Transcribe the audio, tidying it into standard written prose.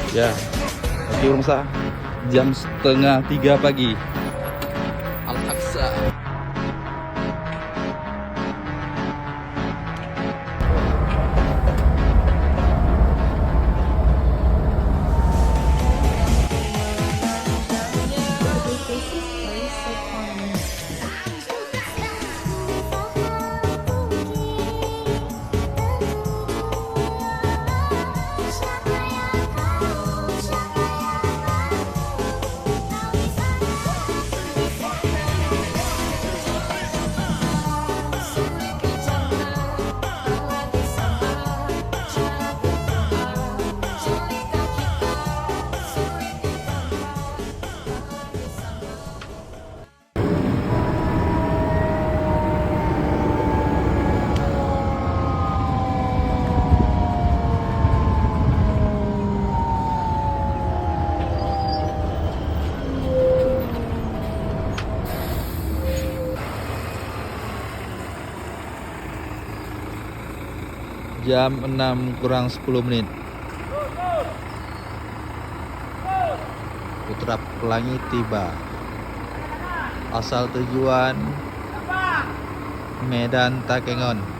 Ya, oke pemirsa, jam setengah 3 pagi. Al-Aqsa. Jam 6 kurang 10 menit. Putra Pelangi tiba. Asal tujuan Medan Takengon.